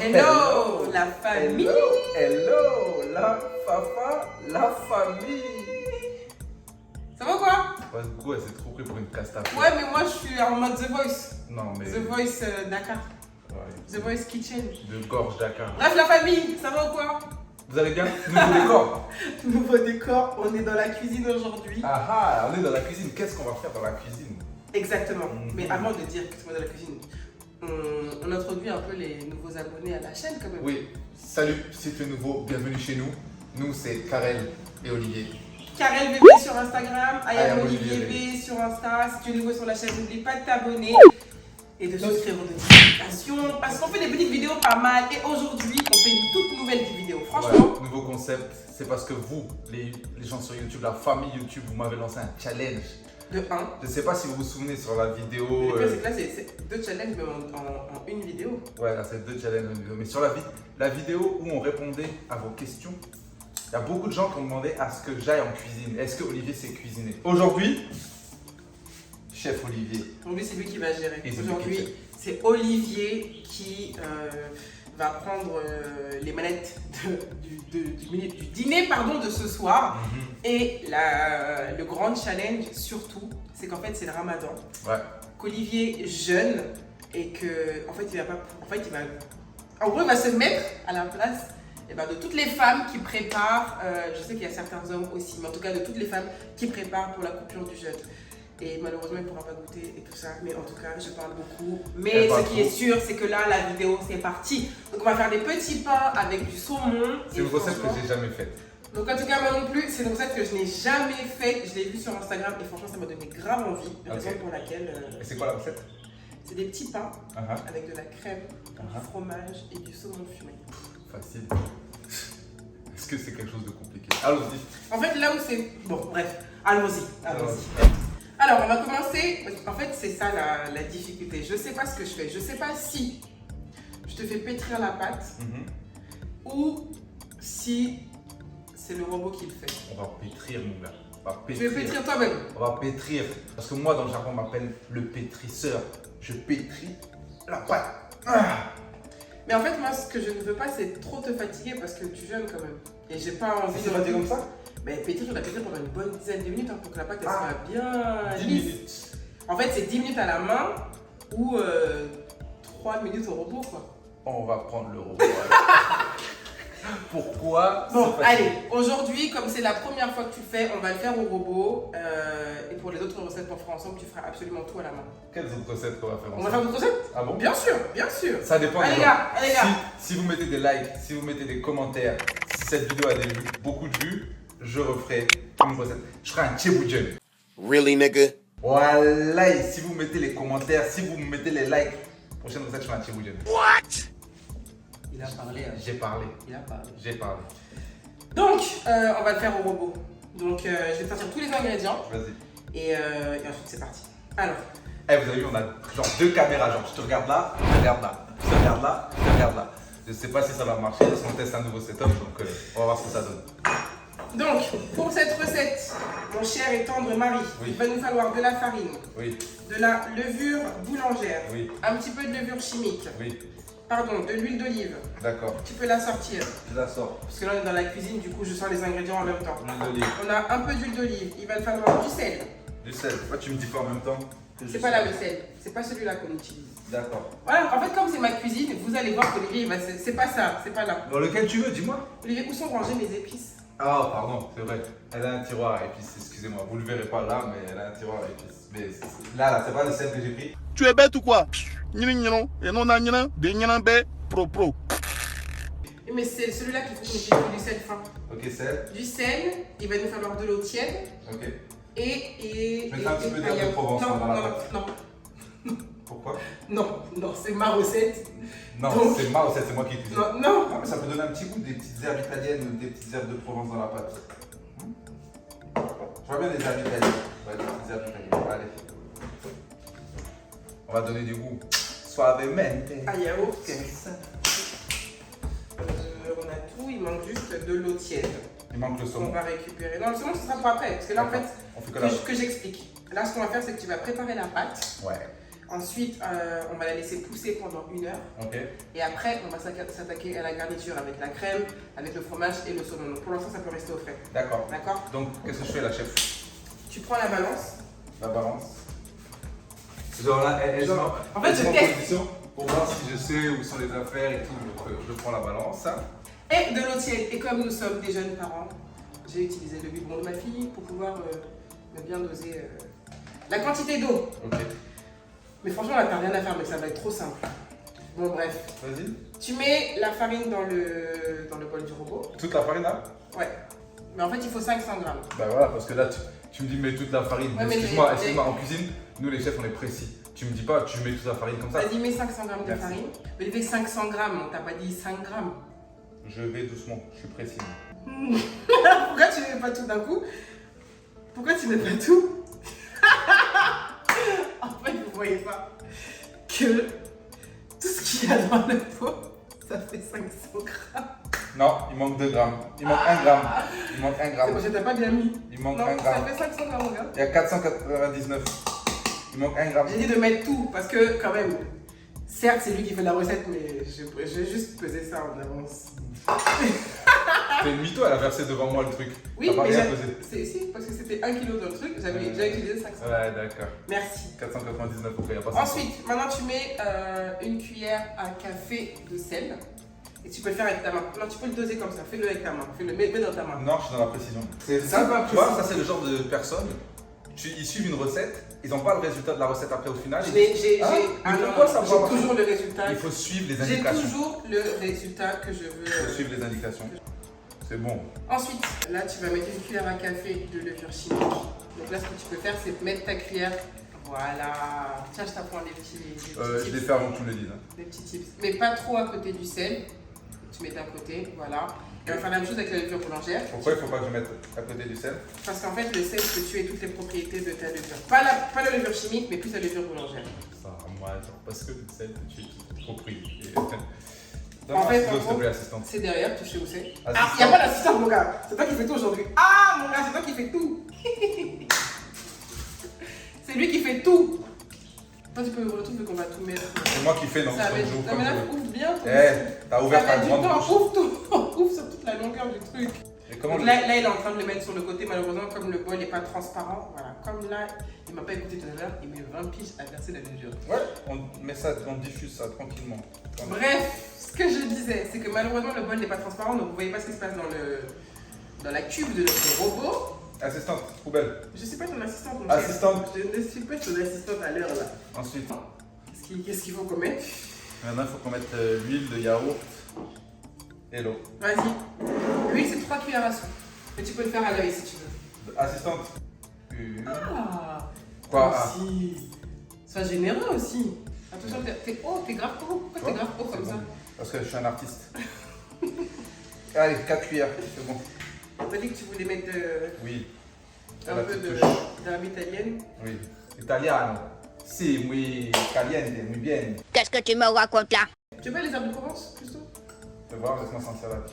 Hello, la famille. Hello, la fafa, la famille. Ça va quoi? Ouais, Go, elle s'est trop pris pour une castafiore. Ouais, mais moi je suis en mode The Voice. Non, mais. The Voice Dakar. Ouais. The Voice Kitchen. De gorge Dakar. Bref, la famille, ça va ou quoi? Vous allez bien? Nouveau décor. Nouveau décor, on est dans la cuisine aujourd'hui. Ah, on est dans la cuisine. Qu'est-ce qu'on va faire dans la cuisine? Exactement. Mais avant de dire qu'est-ce qu'on est dans la cuisine, on introduit un peu les nouveaux abonnés à la chaîne quand même. Oui, salut, si tu es nouveau, bienvenue chez nous. Nous, c'est Karel et Olivier. Karel BB sur Instagram, Ayam Olivier B sur Insta. Si tu es nouveau sur la chaîne, n'oublie pas de t'abonner et de souscrire aux notifications parce qu'on fait des petites vidéos pas mal. Et aujourd'hui, on fait une toute nouvelle vidéo. Franchement, Ouais, nouveau concept, c'est parce que vous, les gens sur YouTube, la famille YouTube, vous m'avez lancé un challenge. de 1. Je ne sais pas si vous vous souvenez sur la vidéo. Le pire, c'est que là, c'est 2 challenges mais en une vidéo. Ouais, là, c'est 2 challenges en une vidéo. Mais sur la vidéo où on répondait à vos questions, il y a beaucoup de gens qui ont demandé à ce que j'aille en cuisine. Est-ce que Olivier sait cuisiner? Aujourd'hui, chef Olivier. Aujourd'hui, c'est lui qui va gérer. Et c'est lui qui Aujourd'hui, fait. c'est Olivier qui va prendre les manettes du dîner de ce soir. Et le grand challenge, surtout, c'est qu'en fait, c'est le ramadan. Ouais. Qu'Olivier jeûne et que, en fait, en gros, il va se mettre à la place de toutes les femmes qui préparent, je sais qu'il y a certains hommes aussi, mais en tout cas de toutes les femmes qui préparent pour la coupure du jeûne. Et malheureusement, il ne pourra pas goûter et tout ça, mais en tout cas, je parle beaucoup. Mais ce qui est sûr, c'est que là, la vidéo, c'est parti. Donc, on va faire des petits pains avec du saumon. C'est une recette que j'ai jamais faite. Donc, en tout cas, moi non plus, c'est une recette que je n'ai jamais faite. Je l'ai vue sur Instagram et franchement, ça m'a donné grave envie. Raison pour laquelle. Et c'est quoi la recette? C'est des petits pains avec de la crème, du fromage et du saumon fumé. Facile. Est-ce que c'est quelque chose de compliqué? Allons-y. En fait, là où c'est. Bon, bref, allons-y. Alors, on va commencer. En fait, c'est ça la difficulté. Je ne sais pas ce que je fais. Je ne sais pas si je te fais pétrir la pâte ou si c'est le robot qui le fait. On va pétrir, mon gars. On va Tu pétrir. veux pétrir toi-même? On va pétrir. Parce que moi, dans le jargon, on m'appelle le pétrisseur. Je pétris la pâte. Mais en fait, moi, ce que je ne veux pas, c'est trop te fatiguer parce que tu jeûnes quand même. Et j'ai pas envie C'est fatigué comme ça? Mais pétrir, tu dois pétrir pendant une bonne dizaine de minutes pour que la pâte elle soit bien 10 lisse. minutes. En fait, c'est 10 minutes à la main ou 3 minutes au robot, quoi. On va prendre le robot. Pourquoi? Bon, allez, aujourd'hui, comme c'est la première fois que tu le fais, on va le faire au robot. Et pour les autres recettes qu'on fera ensemble, tu feras absolument tout à la main. Quelles autres recettes qu'on va faire ensemble? On va faire d'autres recettes? Ah bon? Bien sûr, bien sûr. Ça dépend Allez, des gars, gens. allez, gars. Si vous mettez des likes, si vous mettez des commentaires, si cette vidéo a beaucoup de vues, je referai une recette. Je ferai un tchéboujen. Really, nigga? Voilà, et si vous mettez les commentaires, si vous mettez les likes, prochaine recette, je ferai un tchéboujen. What? Il a parlé. J'ai parlé. Il a parlé. J'ai parlé. Donc, on va le faire au robot. Donc, je vais te sortir tous les ingrédients. Vas-y. Et ensuite, c'est parti. Alors. Eh, vous avez vu, on a genre 2 caméras. Genre, je te regarde là, je te regarde là, je te regarde là, je te regarde là. Je sais pas si ça va marcher parce qu'on teste un nouveau setup, donc on va voir ce que ça donne. Donc, pour cette recette, mon cher et tendre mari, il va nous falloir de la farine, de la levure boulangère, un petit peu de levure chimique, pardon, de l'huile d'olive. D'accord. Tu peux la sortir. Je la sors. Parce que là, on est dans la cuisine, du coup, je sors les ingrédients en même temps. L'huile d'olive. On a un peu d'huile d'olive. Il va falloir du sel. Du sel. Pourquoi tu me dis pas en même temps? C'est pas là le sel. C'est pas celui-là qu'on utilise. D'accord. Voilà, en fait, comme c'est ma cuisine, vous allez voir qu'Olivier, c'est pas ça, c'est pas là. Dans lequel tu veux, dis-moi. Olivier, où sont rangées mes épices? Ah, pardon, c'est vrai. Elle a un tiroir à épices, excusez-moi. Vous le verrez pas là, mais elle a un tiroir à épices. Mais là, c'est pas le sel que j'ai pris. Tu es bête ou quoi? Mais c'est celui-là qu'il faut qu'on utilise du sel fin. Ok, sel. Du sel, il va nous falloir de l'eau tiède. Ok. Et. Mets un petit peu d'herbe de Provence dans la pâte. Non. Pourquoi? Non, c'est ma recette. Non, Donc, c'est ma recette, c'est moi qui cuisine. Non. Ah, mais ça peut donner un petit goût, des petites herbes italiennes ou des petites herbes de Provence dans la pâte. Je vois bien des herbes italiennes. Ouais, des petites herbes italiennes. Allez. On va donner du goût. Suavemente. Ah, yaourt. On a tout, il manque juste de l'eau tiède. Il manque le On saumon. va récupérer. Non, le saumon, ce sera pour après. Parce que là, en fait, on fait que que j'explique. Là, ce qu'on va faire, c'est que tu vas préparer la pâte. Ouais. Ensuite, on va la laisser pousser pendant 1 heure. Ok. Et après, on va s'attaquer à la garniture avec la crème, avec le fromage et le saumon. Donc pour l'instant, ça peut rester au frais. D'accord. D'accord? Donc, qu'est-ce que je fais là, chef? Tu prends la balance. La balance. Genre là, En fait, je teste. position pour voir si je sais où sont les affaires et tout. Donc, je prends la balance. Et de l'eau tiède. Et comme nous sommes des jeunes parents, j'ai utilisé le biberon de ma fille pour pouvoir me bien doser la quantité d'eau. Ok. Mais franchement, là, t'as rien à faire, mais ça va être trop simple. Bon, bref. Vas-y. Tu mets la farine dans le bol du robot. Toute la farine là? Ouais. Mais en fait, il faut 500 grammes. Bah voilà, parce que là, tu me dis mets toute la farine. Ouais, mais excuse-moi, en cuisine, nous les chefs, on est précis. Tu me dis pas, tu mets toute la farine comme ça. Vas-y, mets 500 grammes de Merci. farine. Mais il fait 500 grammes, on t'a pas dit 5 grammes. Je vais doucement, je suis précis. Pourquoi tu ne mets pas tout d'un coup? Pourquoi tu mets pas tout? En fait, vous voyez pas que tout ce qu'il y a dans le pot, ça fait 500 grammes. Non, il manque 2 grammes. Il manque 1 gramme. Il manque 1 C'est gramme. bon, je t'ai pas bien mis. Il manque Non, 1 ça gramme. fait 500 grammes, regarde. Il y a 499. Il manque 1 gramme. J'ai dit de mettre tout parce que, quand même, certes, c'est lui qui fait la recette, mais je vais juste peser ça en avance. C'est une mytho, elle a versé devant moi le truc. Oui, T'as pas mais rien j'ai. pesé. C'est si, parce que c'était 1 kg dans le truc, j'avais déjà utilisé 500. Ouais, d'accord. Merci. 499, ok, il a pas ça. Ensuite, maintenant tu mets une cuillère à café de sel. Et tu peux le faire avec ta main. Non, tu peux le doser comme ça. Fais-le avec ta main. Mets dans ta main. Non, je suis dans la précision. C'est C'est ça, pas tu vois, précis. ça c'est le genre de personnes. Ils suivent une recette, ils n'ont pas le résultat de la recette après au final. J'ai pourquoi ça va toujours le résultat. Il faut suivre les J'ai indications. toujours le résultat que je Il faut veux. suivre les indications. C'est bon. Ensuite, là, tu vas mettre une cuillère à café de levure chimique. Donc là, ce que tu peux faire, c'est mettre ta cuillère. Voilà. Tiens, je t'apprends les petits Je tips. les fais avant que tu me le dises. Des petits tips. Mais pas trop à côté du sel. Tu mets d'un côté, voilà. Et on va faire la même chose avec la levure boulangère. Pourquoi il ne faut pas que je mette à côté du sel? Parce qu'en fait, le sel peut tuer toutes les propriétés de ta levure. Pas la levure chimique, mais plus la levure boulangère. Ça, moi, genre, parce que le sel tue toutes les propriétés. En fait, s'il te plaît, assistante. C'est derrière, tu sais où c'est. Ah, Assistante. il n'y a pas d'assistante, mon gars. C'est toi qui fais tout aujourd'hui. Ah, mon gars, c'est toi qui fais tout. C'est lui qui fait tout. Toi, tu peux ouvrir le truc, vu qu'on va tout mettre. C'est moi qui fais, donc Ça va être. j'ouvre Non, comme mais là, je veux. ouvre bien. toi Eh, aussi. t'as Ça ouvert va ta être du grande temps. bouche. Ouvre tout. Ouvre sur toute la longueur du truc. Et comment Donc je- là, il est en train de le mettre sur le côté, malheureusement, comme le bol n'est pas transparent. Voilà, comme là, il m'a pas écouté tout à l'heure, il met 20 piges à verser la levure. Ouais, on met ça, on diffuse ça tranquillement. Bref, ce que je disais, c'est que malheureusement, le bol n'est pas transparent, donc vous voyez pas ce qui se passe dans la cube de notre robot. Assistante, poubelle. Je suis pas ton assistante, mon Assistante. chef. Je ne suis pas ton assistante à l'heure là. Ensuite, Qu'est-ce qu'il faut qu'on mette? maintenant il faut qu'on mette l'huile, le yaourt et l'eau. Vas-y. L'huile, c'est 3 cuillères à soupe. Mais tu peux le faire à l'œil si tu veux. Assistante. Ah! Quoi? Aussi. Sois généreux aussi. Attention, t'es grave haut. Pourquoi t'es grave haut comme C'est ça? bon, parce que je suis un artiste. Allez, 4 cuillères, c'est bon. T'as dit que tu voulais mettre Oui. un La peu petite de touche. d'herbe italienne. Oui. Italiano. Si, muy caliente, muy bien. Qu'est-ce que tu me racontes là? Tu veux pas les herbes de Provence plutôt? Tu vas voir, laisse-moi sans salade.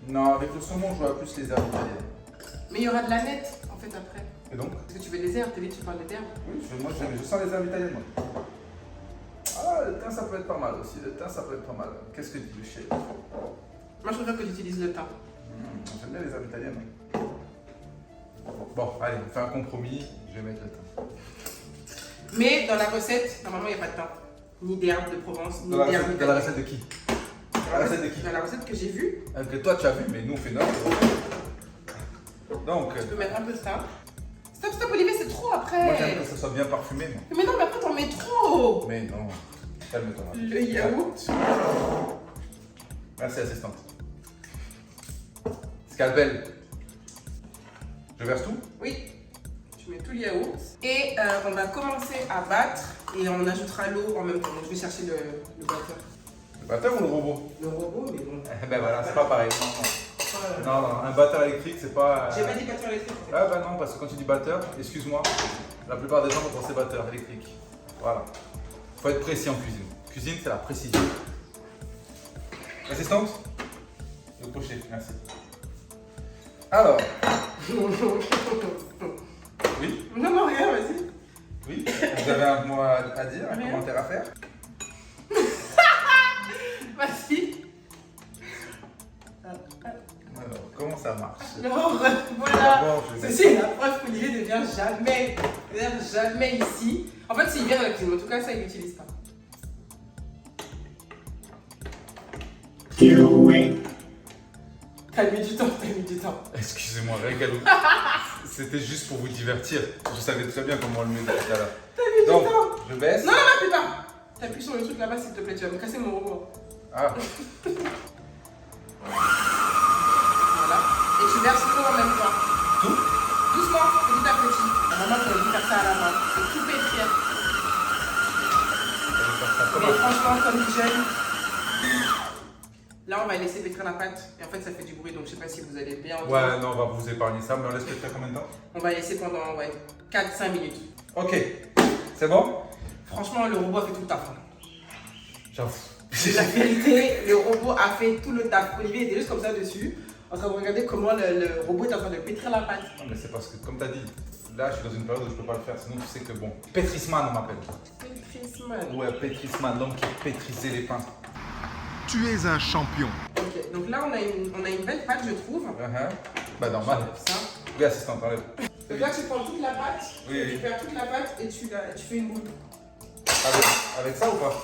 Non, avec le saumon, je vois plus les herbes italiennes. Mais il y aura de la nette en fait après. Et donc? Parce que tu veux des herbes, t'as dit que tu parles des herbes. Oui, moi je sens les herbes italiennes, moi. Ah, le thym, ça peut être pas mal aussi. Le thym, ça peut être pas mal. Qu'est-ce que dit le chef? Moi je préfère que tu utilises le thym. J'aime bien les herbes italiennes. hein. Bon, allez, on fait un compromis. Je vais mettre le thym. Mais dans la recette, normalement il n'y a pas de thym. Ni d'herbes de Provence, ni Dans la d'herbes recette, dans la italiennes. recette de qui? Dans la recette de qui? Dans la recette que j'ai vue, Que toi tu as vu, mais nous on fait notre. Donc, tu peux mettre un peu de ça. Stop, stop Olivier, c'est trop après. moi j'aime que ça soit bien parfumé, moi. Mais non, mais après t'en mets trop. Mais non, calme-toi. Le yaourt. Merci, assistante. Scalpel. Je verse tout? Oui, tu mets tout le yaourt. Et on va commencer à battre et on ajoutera l'eau en même temps. Donc je vais chercher le batteur. Le batteur ou le robot? Le robot, mais bon. Ben voilà, c'est pas pareil. Non, non, un batteur électrique, c'est pas. J'ai pas dit batteur électrique en fait. Ah bah non, parce que quand tu dis batteur, excuse-moi, la plupart des gens vont penser batteur électrique. Voilà. Faut être précis en cuisine. Cuisine, c'est la précision. Assistante? Le crochet, merci. Alors, oui, Non, non, rien, vas-y. oui, Vous avez un mot à dire, un Rien. commentaire à faire? Vas-y. Alors, comment ça marche? Alors, voilà. D'abord, je vais Ceci est la preuve qu'Olivier ne vient jamais ici. En fait, s'il vient dans la cuisine, en tout cas, ça, il n'utilise pas. T'as mis du temps. Excusez-moi, régalou. C'était juste pour vous divertir. Je savais très bien comment on le met tout à l'heure. T'as mis Donc, du temps. je baisse. Non, n'appuie pas. T'appuies sur le truc là-bas, s'il te plaît, tu vas me casser mon robot. Ah, Voilà. Et tu verses tout en même temps. tout? Doucement, petit à petit. La maman t'aurait dû faire ça à la main. Et tout pétrir. Je vais faire ça Mais comment? franchement, comme jeune. Là, on va laisser pétrir la pâte. Et en fait, ça fait du bruit, donc je sais pas si vous allez bien entendre. Ouais, non, on va vous épargner ça, mais on laisse pétrir combien de temps? On va laisser pendant 4-5 minutes. Ok, c'est bon? Franchement, le robot a fait tout le taf. J'avoue. C'est la vérité, le robot a fait tout le taf. Olivier était juste comme ça dessus, en train de regarder comment le robot est en train de pétrir la pâte. Non, mais c'est parce que, comme tu as dit, là, je suis dans une période où je peux pas le faire. Sinon, tu sais que bon. Pétrisman, on m'appelle. Pétrissement. Ouais, Pétrisman, l'homme qui pétrissait les pains. Tu es un champion. Ok, donc là, on a une belle pâte, je trouve. Bah, normal. Ça. Oui, assistante, enlève. Donc là, tu prends toute la pâte, Oui, oui. tu perds toute la pâte et tu fais une boule. Avec ça ou pas?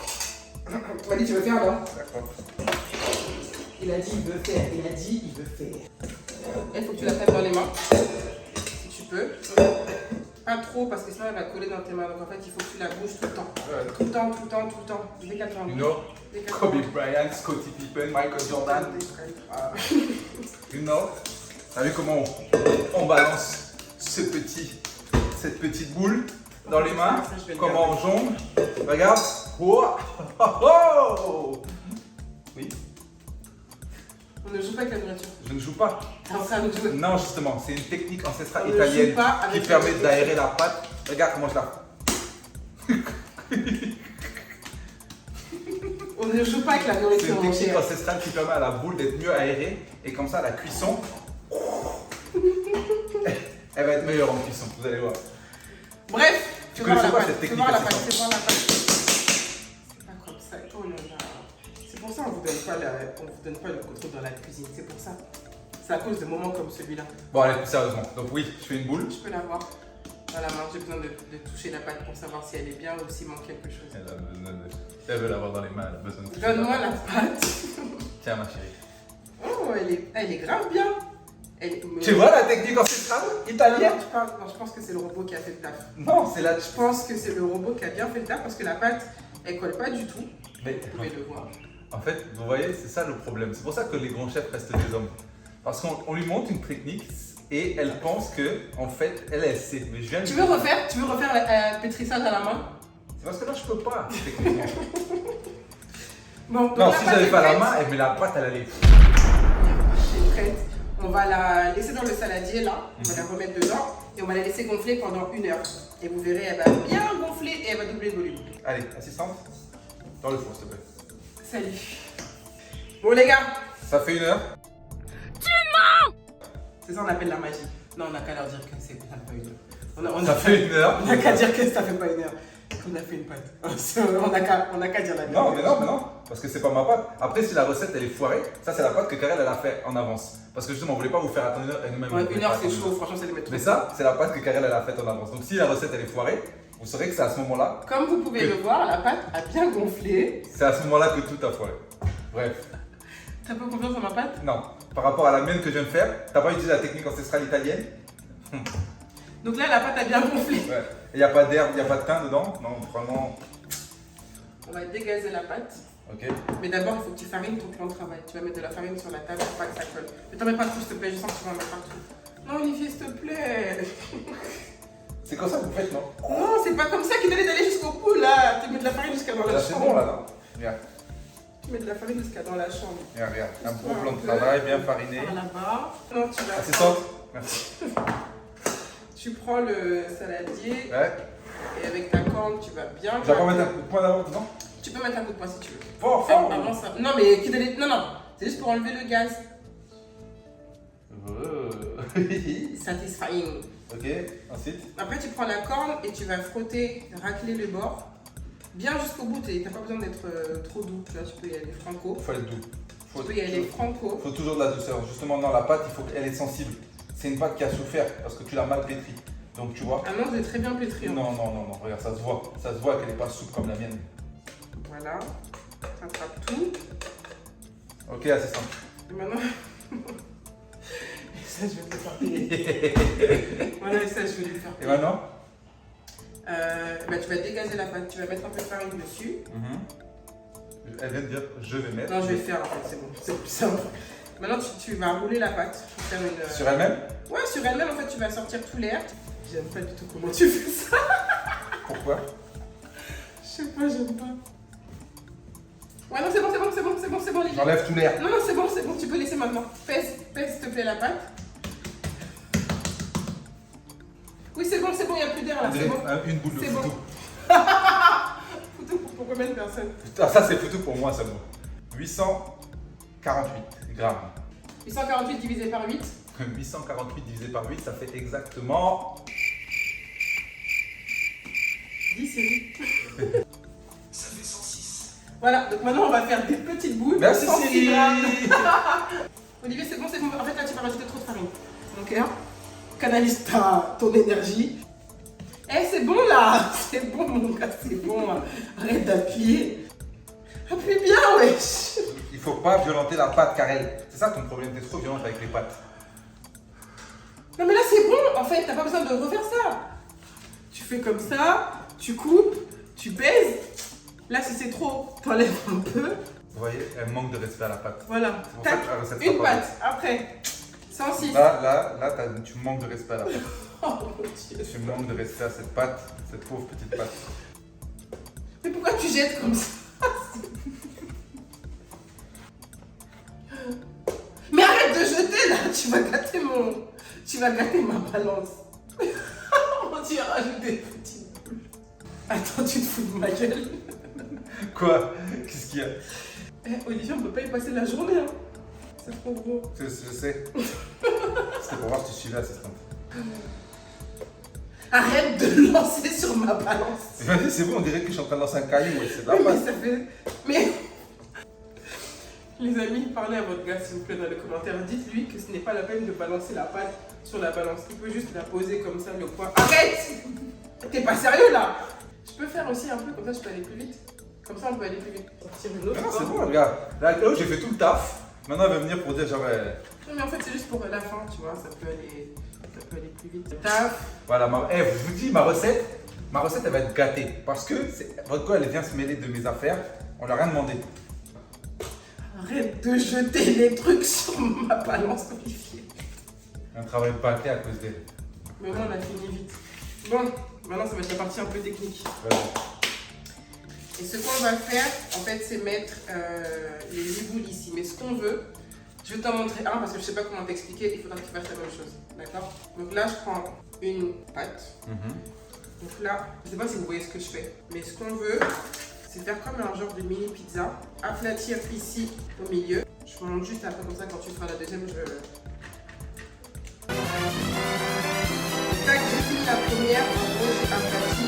Tu m'as dit, tu veux faire, non? D'accord. Il a dit, il veut faire. Il a dit, il veut faire. Il faut que tu la tapes dans les mains, si tu peux. Pas trop, parce que sinon, elle va coller dans tes mains. Donc en fait, il faut que tu la bouges tout le temps. Tout le temps, tout le temps, tout le temps. Dès qu'elle t'en You know, Dès qu'elle Kobe t'en- Bryant, Scottie Pippen, Michael Jordan. You know? T'as vu comment on balance cette petite boule dans les mains? Ça, je vais le Comment on garder. jongle? Regarde. Oh, oh, oh. Oui, On ne joue pas avec la nourriture. je ne joue pas. T'es en train de jouer. Non, justement, c'est une technique ancestrale On ne italienne joue pas qui avec permet la d'aérer la pâte. Regarde comment je la fais. On ne joue pas avec la C'est nourriture une technique entière. ancestrale qui permet à la boule d'être mieux aérée et comme ça, la cuisson, elle va être meilleure en cuisson, vous allez voir. Bref, Tu fais voir connaissais la pas pâte. cette Fais technique voir la assez pâte. Fais voir la pâte. C'est pas comme ça. Oh là là. C'est pour ça qu'on vous donne pas le contrôle dans la cuisine. C'est pour ça. C'est à cause de moments comme celui-là. Bon, allez, plus sérieusement. Donc oui, je fais une boule. Je peux l'avoir dans la main. J'ai besoin de toucher la pâte pour savoir si elle est bien ou s'il manque quelque chose. Elle veut l'avoir dans les mains, elle a besoin de toucher Donne-moi la la pâte. pâte. Tiens, ma chérie. Oh, elle est grave bien. Tu vois la technique ancestrale italienne? Non, je pense que c'est le robot qui a fait le taf. Non, c'est la... Je pense que c'est le robot qui a bien fait le taf parce que la pâte, elle colle pas du tout. Mais Vous pouvez le voir. en fait, vous voyez, c'est ça le problème. C'est pour ça que les grands chefs restent des hommes. Parce qu'on lui montre une technique et elle pense que, en fait, elle sait. Mais je viens de Tu lui veux dire- refaire le pétrissage à la main? C'est parce que là, je peux pas, techniquement. Bon, donc Non, la si pâte j'avais est pas la prête. main, mais la pâte, elle allait. Elle est prête. On va la laisser dans le saladier là. On va la remettre dedans et on va la laisser gonfler pendant 1 heure. Et vous verrez, elle va bien gonfler et elle va doubler le volume. Allez, assistante, dans le four, s'il te plaît. Salut. Bon les gars, Ça fait 1 heure. c'est ça on appelle la magie. Non, on n'a qu'à leur dire que c'est ça fait pas 1 heure. Ça fait 1 heure. On n'a qu'à dire que ça fait pas 1 heure. Qu'on a fait une pâte. On n'a qu'à dire la Non, vérité. mais non, parce que c'est pas ma pâte. Après, si la recette elle est foirée, ça c'est la pâte que Karel elle a fait en avance. Parce que justement, on voulait pas vous faire attendre 1 heure et nous-mêmes. on Ouais, voulait 1 pas heure c'est attendre chaud, franchement c'est les mettre Mais trop. ça, c'est la pâte que Karel elle a faite en avance. Donc si la recette elle est foirée, vous saurez que c'est à ce moment-là, Comme vous pouvez le voir, la pâte a bien gonflé. c'est à ce moment-là que tout a foiré. Bref, T'as pas confiance en ma pâte? non. Par rapport à la mienne que je viens de faire, t'as pas utilisé la technique ancestrale italienne. Donc là la pâte a bien gonflé. Ouais. Il n'y a pas d'herbe, il n'y a pas de thym dedans. Non, vraiment. On va dégazer la pâte. Ok. Mais d'abord, il faut que tu farines ton plan de travail. Tu vas mettre de la farine sur la table pour pas que ça colle. Ne t'en mets pas trop, s'il te plaît. Je sens que tu vas en mettre partout. Non, Olivier, s'il te plaît. C'est comme ça que vous faites, non? Non, c'est pas comme ça qu'il allait d'aller jusqu'au bout, là. Tu mets de la farine jusqu'à dans la Là, c'est chambre. bon là, non? Regarde, Tu mets de la farine jusqu'à dans la chambre. regarde. Un bon plan de travail, bien fariné. Par là-bas. Non, tu vas. Assistante, merci. Tu prends le saladier Ouais. et avec ta corne, tu vas bien. Je vais pas mettre un coup de poing d'abord, non? Tu peux mettre un coup de poing si tu veux. Fort, Ferme fort. vraiment ça. Non, mais qui donne. Non, non. C'est juste pour enlever le gaz. Satisfying. Ok, ensuite. Après, tu prends la corne et tu vas frotter, racler le bord. Bien jusqu'au bout, t'as pas besoin d'être trop doux. Tu vois, tu peux y aller franco. Faut être doux. Tu peux y aller franco. Faut toujours de la douceur. Justement, dans la pâte, il faut qu'elle est sensible. C'est une pâte qui a souffert parce que tu l'as mal pétrie. Donc, tu vois. Ah non, je l'ai très bien pétri. Non, regarde, ça se voit. Ça se voit qu'elle n'est pas souple comme la mienne. Voilà. Ça attrape tout. Ok, assistant. Et maintenant. Et ça, je vais te faire payer. Voilà, et ça, je vais lui faire Et payer. maintenant? Bah, tu vas dégazer la pâte. Tu vas mettre un peu de farine dessus. Elle vient de dire je vais mettre. Non, je vais faire en fait, c'est bon. C'est plus simple. Maintenant, tu vas rouler la pâte. Pour faire une, Sur elle-même? Ouais, sur elle-même, en fait, tu vas sortir tout l'air. J'aime pas du tout comment tu fais ça. Pourquoi? Je sais pas, j'aime pas. Ouais, non, c'est bon, Olivier. J'enlève tout l'air. Non, c'est bon, tu peux laisser maintenant. Pèse, s'il te plaît, la pâte. Oui, c'est bon, il n'y a plus d'air là, On c'est dirait bon. une boule de C'est foutou. bon. Foutu pour combien de personnes? Ah, ça c'est foutu pour moi seulement. 848 grammes. 848 divisé par 8. 848 divisé par 8, ça fait exactement 10 c'est 8. Ça fait 106. Voilà, donc maintenant on va faire des petites boules. Merci 106 Cyril. grammes. Olivier, c'est bon. En fait, là, tu vas rajouter trop de farine. Donc, hein, canalise ton énergie. Eh, c'est bon là. C'est bon, mon gars, c'est bon. Arrête d'appuyer. Appuie bien, wesh. Il faut pas violenter la pâte car c'est ça ton problème, t'es trop violente avec les pâtes. Non, mais là, c'est bon. En fait, t'as pas besoin de refaire ça. Tu fais comme ça, tu coupes, tu pèses. Là, si c'est trop, t'enlèves un peu. Vous voyez, elle manque de respect à la pâte. Voilà. C'est pour ça que la recette sera Une pas pâte. Après, 106. Là, tu manques de respect à la pâte. Oh mon Dieu. Tu manques de respect à cette pâte, cette pauvre petite pâte. Mais pourquoi tu jettes comme ça? Mais arrête de jeter là, tu vas gâter ma balance. On dit rajoute des petites boules. Attends, tu te fous de ma gueule. Quoi? Qu'est-ce qu'il y a? Eh, Olivier, on peut pas y passer la journée, hein. C'est trop gros. Je sais. C'était pour voir si tu suivais l'assistante. Arrête de le lancer sur ma balance. Vas-y, c'est bon, on dirait que je suis en train de lancer un caillou, ouais, c'est de la Oui, mais pâte. ça fait. Mais. Les amis, parlez à votre gars s'il vous plaît dans les commentaires. Dites-lui que ce n'est pas la peine de balancer la pâte sur la balance. Il peut juste la poser comme ça, le poids. Arrête! T'es pas sérieux là? Je peux faire aussi un peu comme ça, je peux aller plus vite. Comme ça, on peut aller plus vite. Sortir une autre. Non, c'est bon, regarde. Là, oh, j'ai fait tout le taf. Maintenant, elle va venir pour dire genre. Non, mais en fait, c'est juste pour la fin, tu vois. Ça peut aller plus vite. Taf. Voilà, je vous dis, ma recette, elle va être gâtée. Parce que votre go, elle vient se mêler de mes affaires. On lui a rien demandé. Arrête de jeter les trucs sur ma balance, Olivier. Un travail bâclé à cause d'elle. Mais bon, on a fini vite. Bon, maintenant, ça va être la partie un peu technique. Vas-y. Et ce qu'on va faire, en fait, c'est mettre les boules ici. Mais ce qu'on veut, je vais t'en montrer un parce que je sais pas comment t'expliquer. Il faudra que tu fasses la même chose. D'accord? Donc là, je prends une pâte. Donc là, je sais pas si vous voyez ce que je fais. Mais ce qu'on veut, c'est faire comme un genre de mini pizza. Aplatir ici au milieu. Je vous montre juste après, comme ça, quand tu feras la deuxième, je. Tac, j'ai fini la première. En gros, j'ai aplati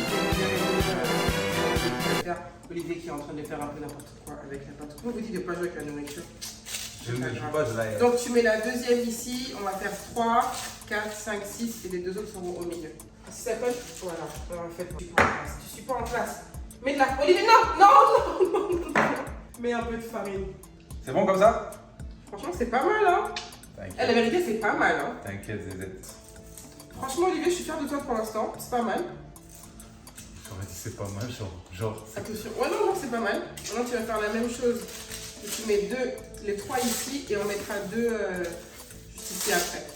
et faire Olivier qui est en train de faire un peu n'importe quoi avec la pâte. Pourquoi vous dites de ne pas jouer avec la nourriture? Je ne joue pas, je la. Donc tu mets la deuxième ici, on va faire 3, 4, 5, 6 et les deux autres seront au milieu. Si ça colle, voilà, en fait, tu suis pas en place. Tu suis pas en place. Mets de la. Olivier, non. Mets un peu de farine. C'est bon comme ça? Franchement, c'est pas mal, hein. La vérité, c'est pas mal, hein. T'inquiète, Zézette. Franchement, Olivier, je suis fière de toi pour l'instant. C'est pas mal. J'aurais dit c'est pas mal, genre. Attention. Ouais, non, c'est pas mal. Maintenant, tu vas faire la même chose. Tu mets les 3 ici et on mettra 2 juste ici après.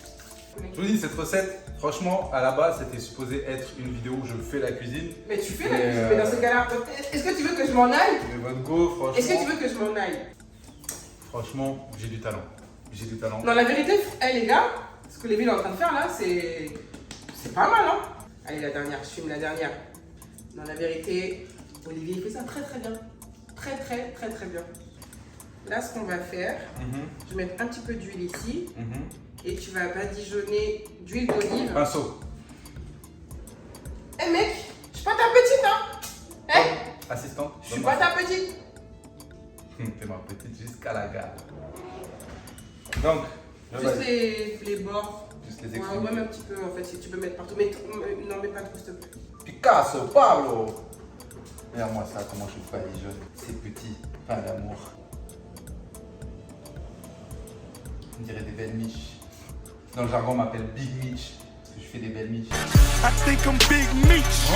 Je vous dis, cette recette, franchement, à la base, c'était supposé être une vidéo où je fais la cuisine. Mais tu fais la cuisine, mais dans ce cas-là, est-ce que tu veux que je m'en aille? Mais votre go, franchement. Est-ce que tu veux que je m'en aille? Franchement, j'ai du talent. J'ai du talent. Non, la vérité, les gars, ce que les villes sont en train de faire là, c'est pas mal, hein. Allez, la dernière, je filme la dernière. Non, la vérité, Olivier, il fait ça très très bien. Très bien. Là, ce qu'on va faire, je vais mettre un petit peu d'huile ici. Et tu vas badigeonner d'huile d'olive. Pinceau. Eh mec, je suis pas ta petite, hein. Eh, Assistante. je suis pas ta petite. T'es ma petite jusqu'à la gare. Donc, Juste les bords. Juste les Ouais, extrémités. même un petit peu en fait, si tu peux mettre partout. Mais non, mais pas trop, s'il te plaît. Picasso, Pablo. Regarde-moi ça, comment je badigeonne. C'est petit, pas d'amour. On dirait des belles miches. Dans le jargon, on m'appelle Big Mitch. Parce que je fais des belles miches. I think I'm Big Meech.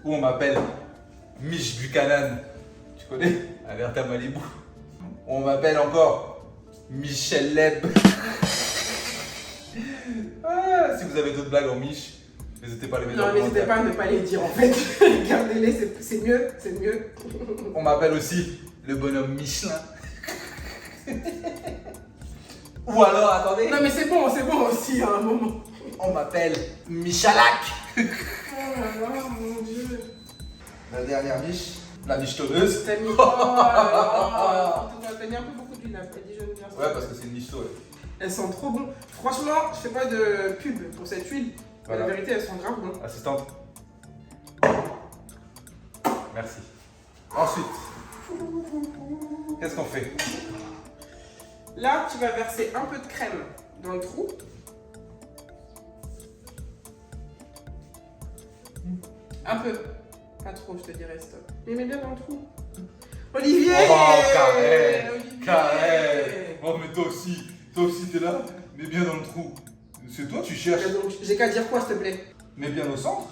Ou on m'appelle Mich Buchanan. Tu connais? Alerte à Malibu. Ou on m'appelle encore Michel Leb. Ah, si vous avez d'autres blagues en Mich, n'hésitez pas à les mettre Non, en n'hésitez commentaire. pas à ne pas les dire en fait. Gardez-les, c'est mieux, c'est mieux. On m'appelle aussi le bonhomme Michelin. Ou alors, attendez, Non, mais c'est bon aussi à un moment. on m'appelle Michalak. Oh là là, mon dieu. La dernière miche, la michetonneuse. T'as mis. Oh là là. T'as mis un peu beaucoup d'huile là. Badigeonne bien. Ouais, parce que c'est une micheto. Ouais. Elles sentent trop bon. Franchement, je fais pas de pub pour cette huile. Mais Voilà. la vérité, elles sont grave bon. Assistante. Merci. Ensuite, qu'est-ce qu'on fait? Là, tu vas verser un peu de crème dans le trou. Un peu. Pas trop, je te dirais stop. Mais mets bien dans le trou. Olivier! Oh, carré, Olivier! carré. Oh, mais toi aussi t'es là, mais bien dans le trou. C'est toi, tu cherches. Donc, j'ai qu'à dire quoi, s'il te plaît? Mais bien au centre.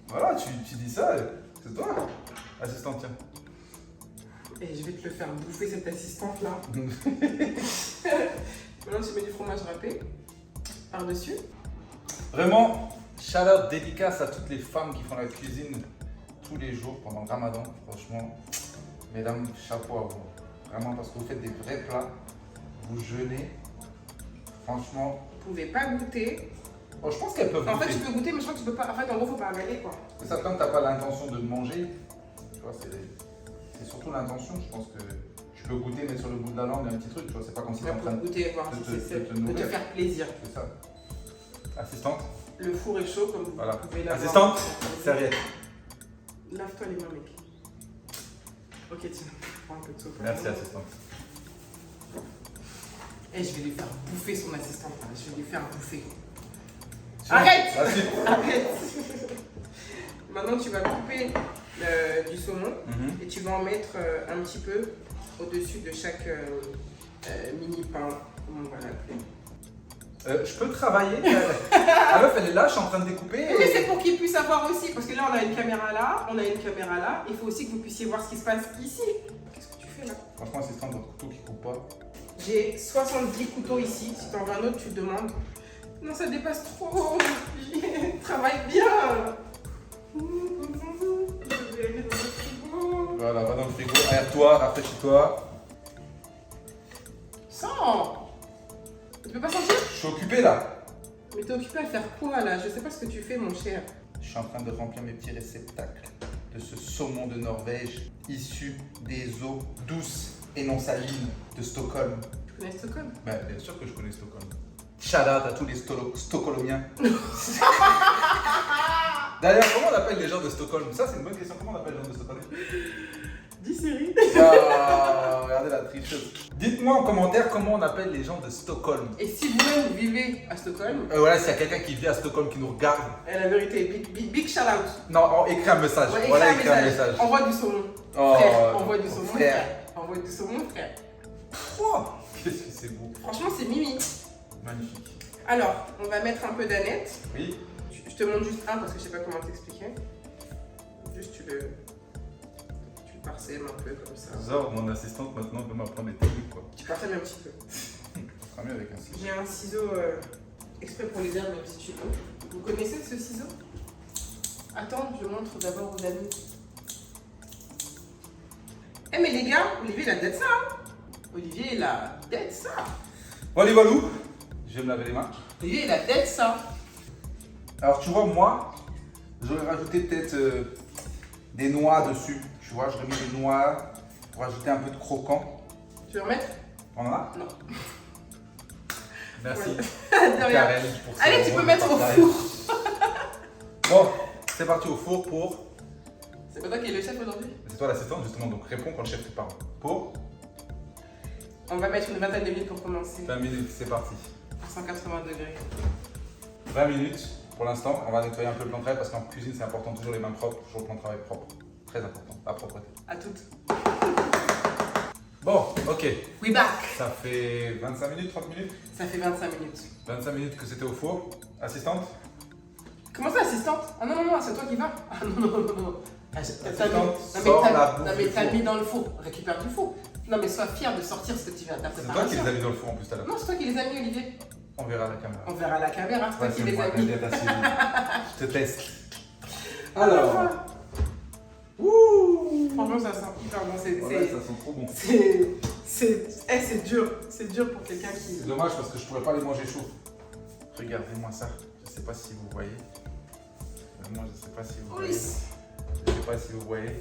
Voilà, tu dis ça, c'est toi. Assistante, tiens. Et je vais te le faire bouffer cette assistante là. Maintenant, tu mets du fromage râpé par-dessus. Vraiment, shout-out dédicace à toutes les femmes qui font la cuisine tous les jours pendant le ramadan. Franchement, mesdames, chapeau à vous. Vraiment, parce que vous faites des vrais plats. Vous jeûnez. Franchement, Vous pouvez pas goûter. oh, je pense qu'elles peuvent En fait, goûter. tu peux goûter, mais je crois que tu peux pas. En fait, en gros, faut pas avaler quoi. C'est ça, tant que t'as pas l'intention de le manger, tu vois, c'est surtout l'intention. Je pense que tu peux goûter, mais sur le bout de la langue, il y a un petit truc, tu vois, c'est pas comme si t'es Ouais, en pour train de. goûter, voir de si te- c'est de te de te nourrir. faire plaisir. C'est ça. Assistante, Le four est chaud, comme vous voilà. pouvez l'avoir. Assistante, serviette. Lave-toi les mains, mec. Ok, tiens, prends un peu de sauce. Merci, assistante. Et je vais lui faire bouffer son assistante. Là. Je vais lui faire bouffer. Tiens, Arrête! la suite. Arrête! Maintenant, tu vas couper du saumon Mhm. et tu vas en mettre un petit peu au-dessus de chaque mini pain. Comment on va l'appeler? Je peux travailler. La meuf, elle est là, je suis en train de découper. Mais c'est pour qu'il puisse savoir aussi, parce que là, on a une caméra là, on a une caméra là. Il faut aussi que vous puissiez voir ce qui se passe ici. Qu'est-ce que tu fais là? Franchement, assistante, votre couteau qui coupe pas. J'ai 70 couteaux ici. Si t'en veux un autre, tu demandes. Non, ça dépasse trop. Travaille bien. Je vais aller dans le frigo. Voilà, va dans le frigo, aère-toi, rafraîchis-toi. Sens. Tu peux pas sentir? Je suis occupé là. Mais t'es occupé à faire quoi là? Je sais pas ce que tu fais, mon cher. Je suis en train de remplir mes petits réceptacles de ce saumon de Norvège issu des eaux douces et non salines de Stockholm. Tu connais Stockholm? Bah, bien sûr que je connais Stockholm. Shout out à tous les Stockholmiens. D'ailleurs, comment on appelle les gens de Stockholm? Ça, c'est une bonne question. Comment on appelle les gens de Stockholm? Dis Siri. Ah, regardez la tricheuse. Dites-moi en commentaire comment on appelle les gens de Stockholm. Et si vous-même vous vivez à Stockholm, Voilà, s'il y a quelqu'un qui vit à Stockholm qui nous regarde. la vérité, big shout out. Non, écris un message. Ouais, Voilà, écris un message. Envoie du saumon. Oh, Frère, envoie du saumon, frère. frère. Envoie du saumon, frère. Oh, qu'est-ce que c'est beau. Franchement, c'est mimi. Magnifique. Alors, on va mettre un peu d'aneth. Oui. Je te montre juste un parce que je sais pas comment t'expliquer. Juste tu le parsèmes un peu comme ça. Genre, mon assistante maintenant peut m'apprendre des techniques quoi. Tu parsèmes un petit peu. Ça sera mieux avec un ciseau. J'ai un ciseau exprès pour les herbes, même si tu veux. Vous connaissez ce ciseau? Attends, je montre d'abord aux amis. Eh mais les gars, Olivier il a peut-être ça. Hein. Olivier il a peut-être ça. Voilà, Walou. Je vais me laver les mains. Olivier il a peut-être ça. Alors, tu vois, moi, j'aurais rajouté peut-être des noix dessus. Tu vois, j'aurais mis des noix pour ajouter un peu de croquant. Tu veux en mettre? On en a? Non. Merci. De rien. Karen, pour ce Allez, tu moment peux de mettre au partage. four. Bon, c'est parti au four pour. C'est pas toi qui es le chef aujourd'hui? C'est toi l'assistante justement, donc réponds quand le chef te parle. Pour On va mettre une vingtaine de minutes pour commencer. 20 minutes, c'est parti. À 180 degrés. 20 minutes pour l'instant, on va nettoyer un peu le plan de travail parce qu'en cuisine c'est important, toujours les mains propres, toujours le plan de travail propre. Très important, la propreté. À toutes. Bon, ok. We back. Ça fait 25 minutes, 30 minutes Ça fait 25 minutes. 25 minutes que c'était au four. Assistante Comment ça, assistante? Ah non, non, non, c'est toi qui vas. Ah non, non, non, non. Ah, Assistante, sors la bouffe non, mais du t'as four. mis dans le four. Récupère du four. Non, mais sois fier de sortir ce que tu viens de ta C'est toi qui préparation. les as mis dans le four en plus tout à l'heure. Non, c'est toi qui les as mis, Olivier. On verra à la caméra. On verra la caméra, c'est toi qui les as mis. Je te teste. Alors. Ouh. Franchement, ça sent hyper bon. Ouais, ça sent trop bon. C'est dur. C'est dur pour quelqu'un qui. C'est dommage parce que je pourrais pas les manger chauds. Regardez-moi ça. Je sais pas si vous voyez. Moi, je sais pas si vous voyez. Oui. Je sais pas si vous voyez.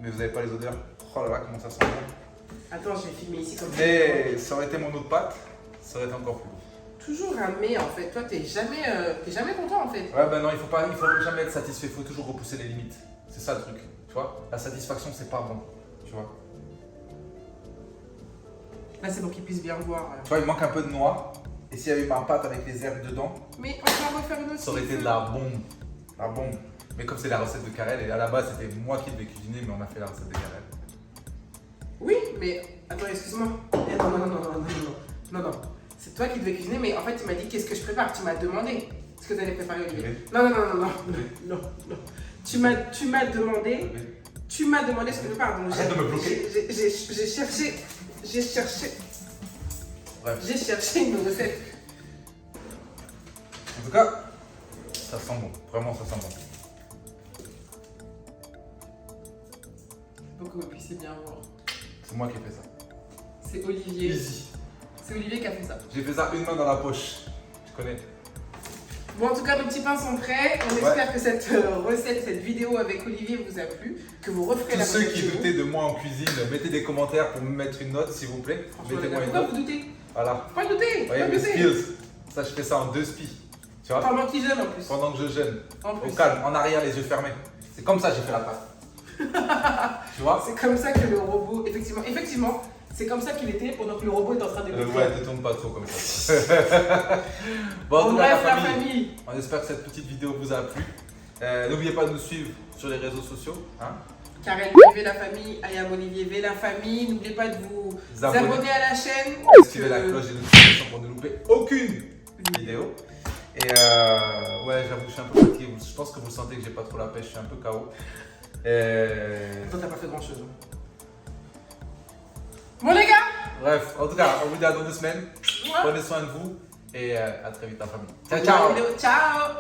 Mais vous avez pas les odeurs. Oh là là, comment ça sent bon. Attends, je vais filmer ici comme ça. Mais ça aurait été mon autre pâte, ça aurait été encore plus bon. Toujours un mais en fait. Toi, t'es jamais content en fait. Ouais, ben non, il faut jamais être satisfait. Il faut toujours repousser les limites. C'est ça le truc. Tu vois, la satisfaction, c'est pas bon. Tu vois. Là, c'est pour qu'ils puissent bien voir. Tu vois, il manque un peu de noix. Et s'il y avait ma pâte avec les herbes dedans, Mais on va refaire une autre. ça aurait été de la bombe. La bombe. Mais comme c'est la recette de Karel, et à la base c'était moi qui devais cuisiner, mais on a fait la recette de Karel. Oui, mais attends, excuse-moi. Eh, non, non, non, non, non, non, non, non. C'est toi qui devais cuisiner, mais en fait, tu m'as dit qu'est-ce que je prépare. Tu m'as demandé ce que tu allais préparer, Olivier. Oui. Non, non, non, non, non, non, non. Tu m'as demandé. Tu m'as demandé ce que je prépare. Donc Arrête de me bloquer. J'ai cherché. Bref. J'ai cherché une recette. En tout cas, ça sent bon. Vraiment, ça sent bon. Pour que vous puissiez bien voir. C'est moi qui ai fait ça. C'est Olivier. Easy. C'est Olivier qui a fait ça. J'ai fait ça une main dans la poche. Je connais. Bon, en tout cas, nos petits pains sont prêts. On espère que cette recette, cette vidéo avec Olivier vous a plu, que vous referez Tous la ceux recette qui chez vous. doutaient de moi en cuisine, mettez des commentaires pour me mettre une note, s'il vous plaît. Franchement, Mettez-moi une pourquoi note. vous doutez? Voilà. Faut pas douter. Vous Faut voyez pas mes douter. skills. Ça, je fais ça en 2 spies. Tu vois, Pendant qu'il jeûne en plus. pendant que je jeûne. En plus. Au calme, en arrière, les yeux fermés. C'est comme ça que j'ai fait la pâte. Tu vois? C'est comme ça que le robot, effectivement, c'est comme ça qu'il était pendant que le robot est en train de Ouais, ne tourne pas trop comme ça. Bon, en En tout cas, bref, la famille. on espère que cette petite vidéo vous a plu. N'oubliez pas de nous suivre sur les réseaux sociaux. Hein. Karel V la famille, Ayam Olivier V la famille. N'oubliez pas de vous Abonnez. abonner à la chaîne. Activez la cloche des notifications pour ne louper aucune vidéo. Et ouais, j'avoue, je suis un peu fatigué. Je pense que vous sentez que j'ai pas trop la pêche, je suis un peu KO. Toi, t'as pas fait grand chose. Bon, les gars, Bref, en tout cas, on vous dit à dans 2 semaines. moi, Prenez soin de vous et à très vite, la famille. Ciao, ciao! Ciao.